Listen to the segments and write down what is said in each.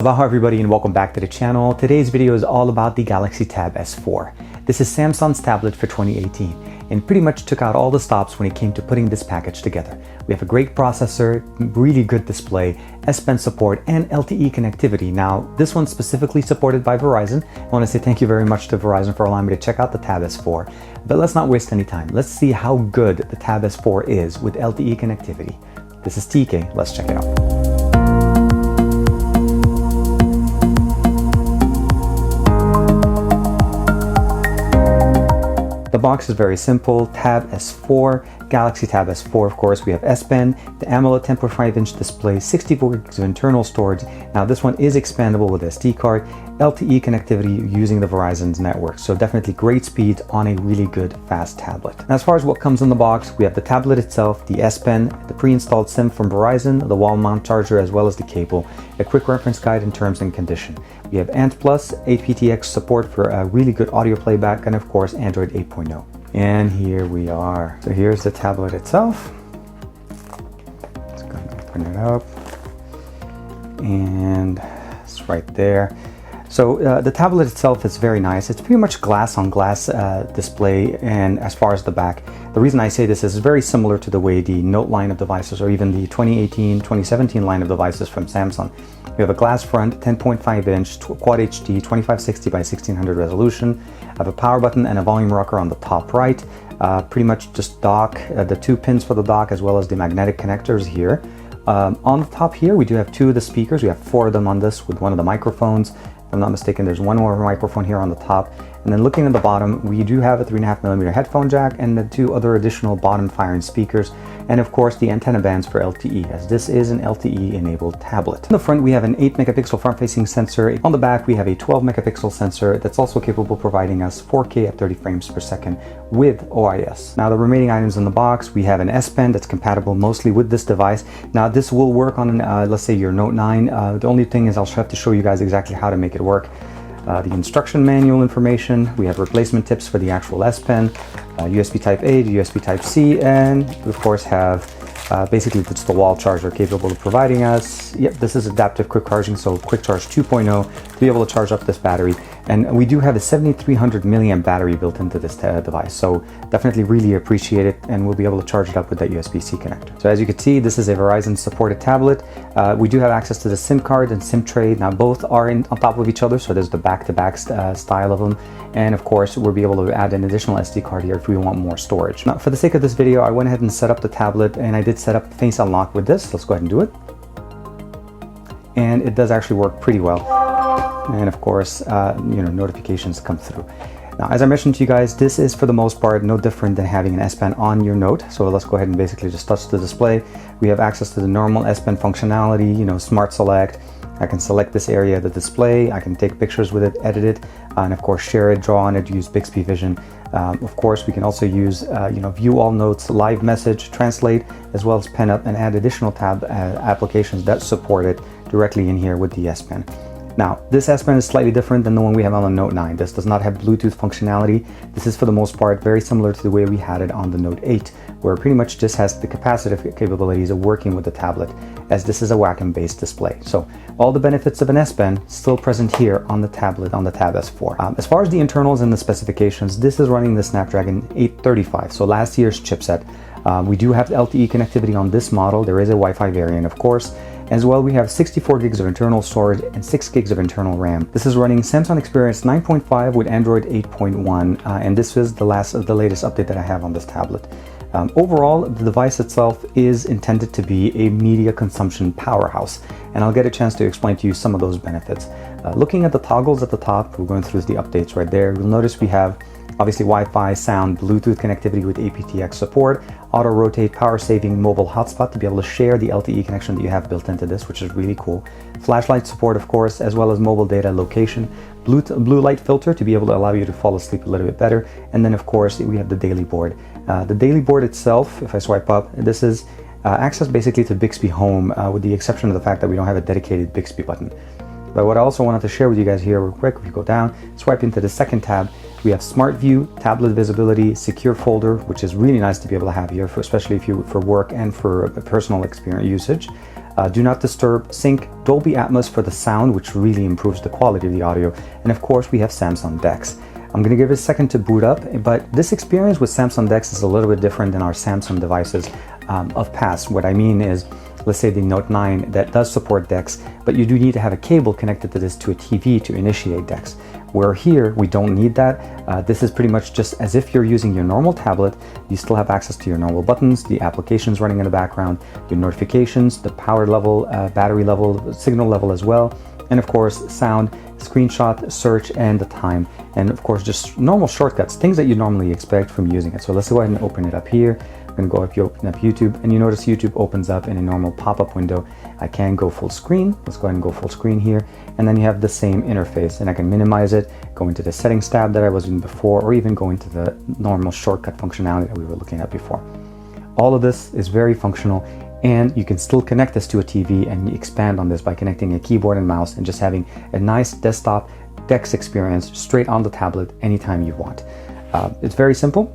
Aloha everybody and welcome back to the channel. Today's video is all about the Galaxy Tab S4. This is Samsung's tablet for 2018 and pretty much took out all the stops when it came to putting this package together. We have a great processor, really good display, S Pen support, and LTE connectivity. Now, this one's specifically supported by Verizon. I want to say thank you very much to Verizon for allowing me to check out the Tab S4. But let's not waste any time. Let's see how good the Tab S4 is with LTE connectivity. This is TK. Let's check it out. The box is very simple. Tab S4, Galaxy Tab S4, of course. We have S Pen, the AMOLED 10.5-inch display, 64 gigs of internal storage. Now this one is expandable with SD card, LTE connectivity using the Verizon's network. So definitely great speed on a really good fast tablet. Now, as far as what comes in the box, we have the tablet itself, the S Pen, the pre-installed SIM from Verizon, the wall mount charger, as well as the cable, a quick reference guide and terms and condition. We have ANT+, aptX support for a really good audio playback, and of course Android 8.0. And here we are. So here's the tablet itself. Let's go and open it up. And it's right there. So the tablet itself is very nice. It's pretty much glass on glass display, and as far as the back, the reason I say this is very similar to the way the Note line of devices or even the 2018, 2017 line of devices from Samsung. We have a glass front, 10.5-inch, Quad HD, 2560 by 1600 resolution. I have a power button and a volume rocker on the top right. Pretty much just dock, the two pins for the dock as well as the magnetic connectors here. On the top here, we do have two of the speakers. We have four of them on this with one of the microphones. If I'm not mistaken, there's one more microphone here on the top. And then looking at the bottom, we do have a 3.5mm headphone jack and the two other additional bottom firing speakers. And of course the antenna bands for LTE, as this is an LTE enabled tablet. In the front, we have an 8-megapixel front-facing sensor. On the back, we have a 12-megapixel sensor that's also capable of providing us 4K at 30 frames per second with OIS. Now, the remaining items in the box, we have an S Pen that's compatible mostly with this device. Now, this will work on, let's say, your Note 9. The only thing is I'll have to show you guys exactly how to make it work. The instruction manual information, we have replacement tips for the actual S Pen, USB Type-A to USB Type-C, and we of course have basically it's the wall charger capable of providing us. Yep, this is adaptive quick charging, so quick charge 2.0 to be able to charge up this battery. And we do have a 7300 milliamp battery built into this device, so definitely really appreciate it, and we'll be able to charge it up with that USB-C connector. So as you can see, this is a Verizon supported tablet. We do have access to the SIM card and SIM tray. Now both are on top of each other, so there's the back-to-back style of them. And of course, we'll be able to add an additional SD card here if we want more storage. Now, for the sake of this video, I went ahead and set up the tablet, and I did set up Face Unlock with this. Let's go ahead and do it. And it does actually work pretty well. And of course, notifications come through. Now, as I mentioned to you guys, this is for the most part no different than having an S Pen on your Note. So let's go ahead and basically just touch the display. We have access to the normal S Pen functionality, Smart Select. I can select this area of the display. I can take pictures with it, edit it, and of course share it, draw on it, use Bixby Vision. Of course, we can also use, view all notes, live message, translate, as well as pen up and add additional tab applications that support it directly in here with the S Pen. Now, this S Pen is slightly different than the one we have on the Note 9. This does not have Bluetooth functionality. This is for the most part very similar to the way we had it on the Note 8, where it pretty much just has the capacitive capabilities of working with the tablet, as this is a Wacom-based display. So all the benefits of an S Pen still present here on the tablet, on the Tab S4. As far as the internals and the specifications, this is running the Snapdragon 835, so last year's chipset. We do have LTE connectivity on this model. There is a Wi-Fi variant, of course. As well, we have 64 gigs of internal storage and 6 gigs of internal RAM. This is running Samsung Experience 9.5 with Android 8.1, and this is the latest update that I have on this tablet. Overall, the device itself is intended to be a media consumption powerhouse, and I'll get a chance to explain to you some of those benefits. Looking at the toggles at the top, we're going through the updates right there. You'll notice we have obviously Wi-Fi, sound, Bluetooth connectivity with aptX support, auto rotate, power saving, mobile hotspot to be able to share the LTE connection that you have built into this, which is really cool. Flashlight support, of course, as well as mobile data location, blue light filter to be able to allow you to fall asleep a little bit better. And then of course, we have the daily board. The daily board itself, if I swipe up, this is access basically to Bixby Home, with the exception of the fact that we don't have a dedicated Bixby button. But what I also wanted to share with you guys here real quick, if you go down, swipe into the second tab, we have Smart View, Tablet Visibility, Secure Folder, which is really nice to be able to have here, especially if you for work and for personal experience usage. Do Not Disturb, Sync, Dolby Atmos for the sound, which really improves the quality of the audio. And of course, we have Samsung DeX. I'm going to give it a second to boot up, but this experience with Samsung DeX is a little bit different than our Samsung devices of past. What I mean is, let's say the Note 9 that does support DeX, but you do need to have a cable connected to this to a TV to initiate DeX. Where here, we don't need that. This is pretty much just as if you're using your normal tablet. You still have access to your normal buttons, the applications running in the background, your notifications, the power level, battery level, signal level as well, and of course, sound, screenshot, search, and the time. And of course, just normal shortcuts, things that you normally expect from using it. So let's go ahead and open it up here. I'm going to go open up YouTube, and you notice YouTube opens up in a normal pop-up window. I can go full screen. Let's go ahead and go full screen here. And then you have the same interface, and I can minimize it, go into the settings tab that I was in before, or even go into the normal shortcut functionality that we were looking at before. All of this is very functional, and you can still connect this to a TV and expand on this by connecting a keyboard and mouse and just having a nice desktop DeX experience straight on the tablet anytime you want. It's very simple.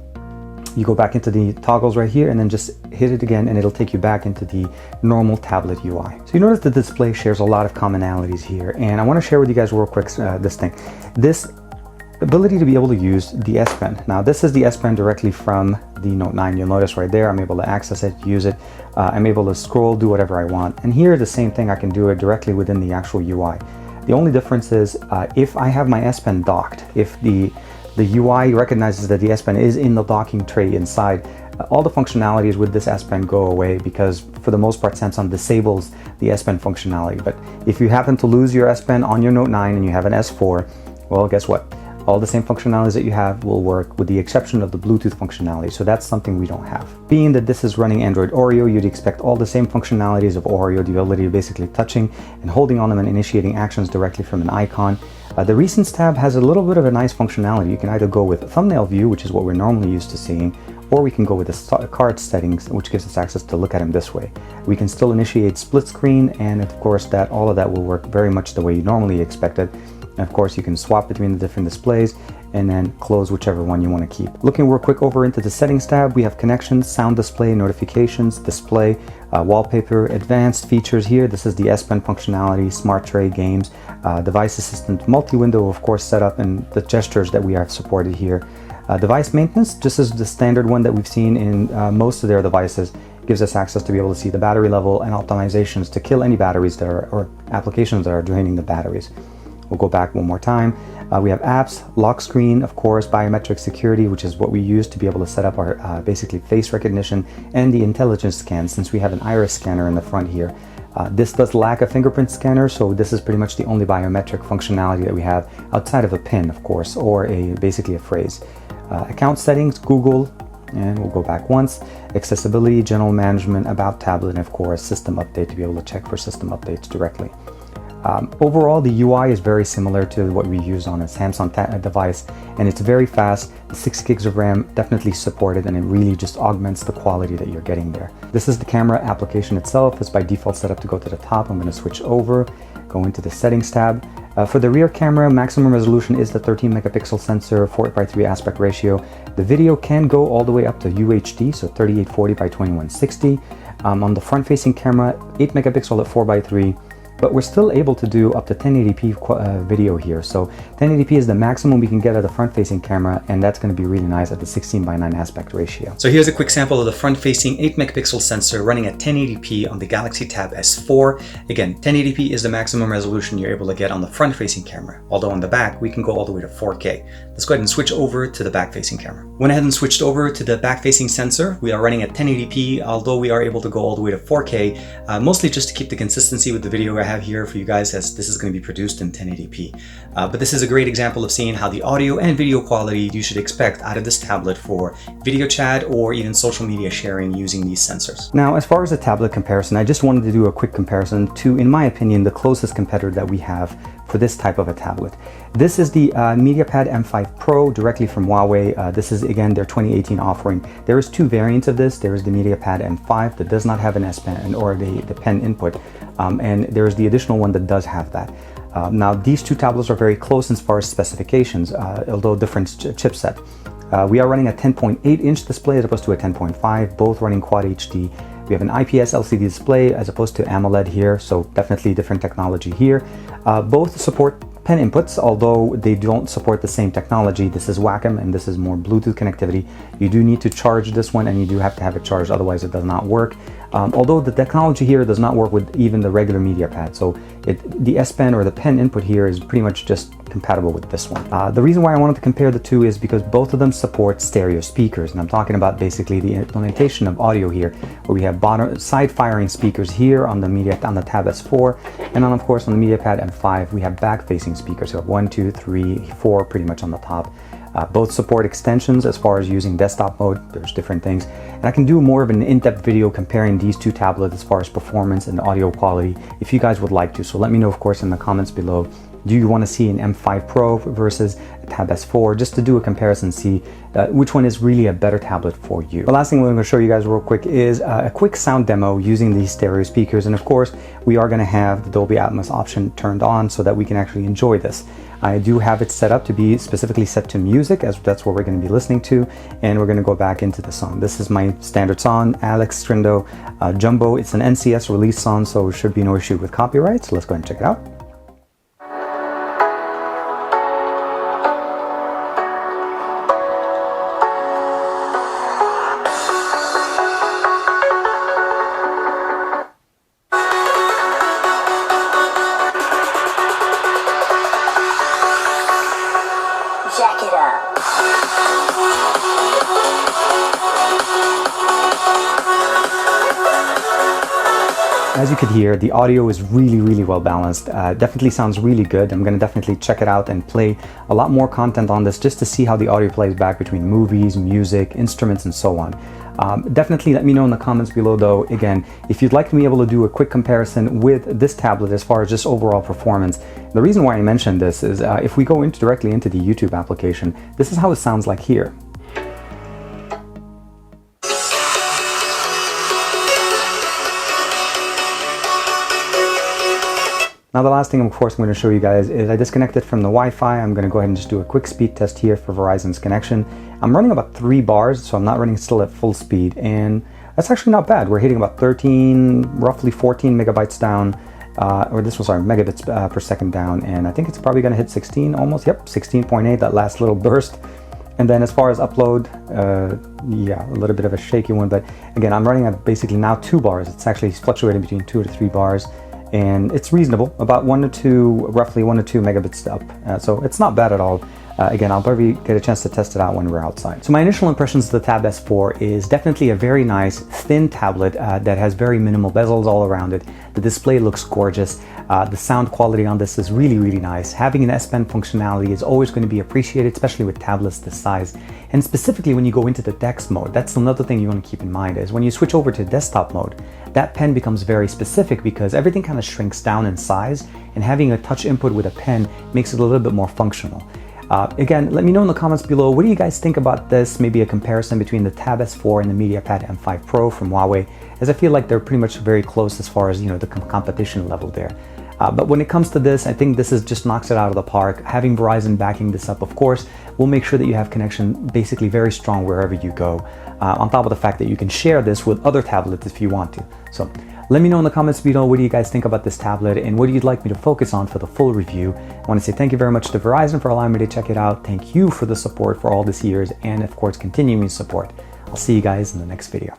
You go back into the toggles right here and then just hit it again, and it'll take you back into the normal tablet UI. So you notice the display shares a lot of commonalities here, and I want to share with you guys real quick this ability to be able to use the S Pen. Now this is the S Pen directly from the Note 9. You'll notice right there, I'm able to access it, use it. I'm able to scroll, do whatever I want. And here, the same thing, I can do it directly within the actual UI. The only difference is if I have my S Pen docked, if the UI recognizes that the S Pen is in the docking tray inside, all the functionalities with this S Pen go away, because for the most part Samsung disables the S Pen functionality. But if you happen to lose your S Pen on your Note 9 and you have an S4, well, guess what? All the same functionalities that you have will work, with the exception of the Bluetooth functionality. So that's something we don't have. Being that this is running Android Oreo, you'd expect all the same functionalities of Oreo, the ability of basically touching and holding on them and initiating actions directly from an icon. The Recents tab has a little bit of a nice functionality. You can either go with thumbnail view, which is what we're normally used to seeing, or we can go with the card settings, which gives us access to look at them this way. We can still initiate split screen, and of course all of that will work very much the way you normally expect it. And of course, you can swap between the different displays and then close whichever one you want to keep. Looking real quick over into the settings tab, we have connections, sound display, notifications, display, wallpaper, advanced features here. This is the S Pen functionality, smart tray, games, device assistant, multi-window, of course, setup, and the gestures that we have supported here. Device maintenance, just as the standard one that we've seen in most of their devices, gives us access to be able to see the battery level and optimizations to kill any batteries that are, or applications that are draining the batteries. We'll go back one more time. We have apps, lock screen, of course, biometric security, which is what we use to be able to set up our basically face recognition, and the intelligence scan, since we have an iris scanner in the front here. This does lack a fingerprint scanner, so this is pretty much the only biometric functionality that we have outside of a pin, of course, or basically a phrase. Account settings, Google, and we'll go back once. Accessibility, general management, about tablet, and of course, system update to be able to check for system updates directly. Overall, the UI is very similar to what we use on a Samsung device, and it's very fast. The 6 gigs of RAM definitely supported, and it really just augments the quality that you're getting there. This is the camera application itself. It's by default set up to go to the top. I'm going to switch over, go into the settings tab. For the rear camera, maximum resolution is the 13 megapixel sensor, 4:3 aspect ratio. The video can go all the way up to UHD, so 3840 by 2160. On the front-facing camera, 8 megapixel at 4:3. But we're still able to do up to 1080p video here. So 1080p is the maximum we can get at the front-facing camera, and that's going to be really nice at the 16:9 aspect ratio. So here's a quick sample of the front-facing 8 megapixel sensor running at 1080p on the Galaxy Tab S4. Again, 1080p is the maximum resolution you're able to get on the front-facing camera, although on the back we can go all the way to 4K. Let's go ahead and switch over to the back-facing camera. Went ahead and switched over to the back-facing sensor. We are running at 1080p, although we are able to go all the way to 4K, mostly just to keep the consistency with the video I have here for you guys, as this is going to be produced in 1080p. But this is a great example of seeing how the audio and video quality you should expect out of this tablet for video chat or even social media sharing using these sensors. Now, as far as the tablet comparison, I just wanted to do a quick comparison to, in my opinion, the closest competitor that we have for this type of a tablet. This is the MediaPad M5 Pro directly from Huawei. This is, again, their 2018 offering. There is 2 variants of this. There is the MediaPad M5 that does not have an S Pen or the pen input, and there is the additional one that does have that. Now, these 2 tablets are very close as far as specifications, although different chipset. We are running a 10.8-inch display as opposed to a 10.5, both running Quad HD. We have an IPS LCD display as opposed to AMOLED here, so definitely different technology here. Both support pen inputs, although they don't support the same technology. This is Wacom and this is more Bluetooth connectivity. You do need to charge this one, and you do have to have it charged, otherwise it does not work. Although the technology here does not work with even the regular media pad, so the S Pen or the pen input here is pretty much just compatible with this one. The reason why I wanted to compare the two is because both of them support stereo speakers, and I'm talking about basically the implementation of audio here, where we have bottom side firing speakers here on the Tab S4, and then of course on the MediaPad M5 we have back facing speakers, so 1, 2, 3, 4 pretty much on the top. Both support extensions as far as using desktop mode. There's different things, and I can do more of an in-depth video comparing these two tablets as far as performance and audio quality if you guys would like to. So let me know, of course, in the comments below. Do you want to see an M5 Pro versus a Tab S4, just to do a comparison, see which one is really a better tablet for you. The last thing we're going to show you guys real quick is a quick sound demo using these stereo speakers, and of course we are going to have the Dolby Atmos option turned on so that we can actually enjoy this. I do have it set up to be specifically set to music, as that's what we're going to be listening to, and we're going to go back into the song. This is my standard song, Alex Strindo Jumbo. It's an NCS release song, so it should be no issue with copyright, so let's go ahead and check it out. Jack it up. As you could hear, the audio is really well balanced. Definitely sounds really good. I'm going to definitely check it out and play a lot more content on this just to see how the audio plays back between movies, music, instruments, and so on. Definitely let me know in the comments below though, again, if you'd like to be able to do a quick comparison with this tablet as far as just overall performance. The reason why I mentioned this is if we go directly into the YouTube application, this is how it sounds like here. Now the last thing, of course, I'm going to show you guys is I disconnected from the Wi-Fi. I'm going to go ahead and just do a quick speed test here for Verizon's connection. I'm running about 3 bars, so I'm not running still at full speed, and that's actually not bad. We're hitting about 13, roughly 14 megabytes down, megabits per second down, and I think it's probably going to hit 16 almost. Yep, 16.8, that last little burst. And then as far as upload, yeah, a little bit of a shaky one, but again, I'm running at basically now 2 bars. It's actually fluctuating between 2 to 3 bars. And it's reasonable, about 1 to 2, roughly 1 to 2 megabits up. So it's not bad at all. Again, I'll probably get a chance to test it out when we're outside. So my initial impressions of the Tab S4 is definitely a very nice, thin tablet that has very minimal bezels all around it. The display looks gorgeous. The sound quality on this is really nice. Having an S Pen functionality is always going to be appreciated, especially with tablets this size. And specifically when you go into the DeX mode, that's another thing you want to keep in mind is when you switch over to desktop mode, that pen becomes very specific because everything kind of shrinks down in size, and having a touch input with a pen makes it a little bit more functional. Again, let me know in the comments below, what do you guys think about this? Maybe a comparison between the Tab S4 and the MediaPad M5 Pro from Huawei, as I feel like they're pretty much very close as far as, you know, the competition level there. But when it comes to this, I think this is just knocks it out of the park. Having Verizon backing this up, of course, will make sure that you have connection basically very strong wherever you go. On top of the fact that you can share this with other tablets if you want to. So let me know in the comments below, what do you guys think about this tablet and what you'd like me to focus on for the full review. I want to say thank you very much to Verizon for allowing me to check it out. Thank you for the support for all these years and of course continuing support. I'll see you guys in the next video.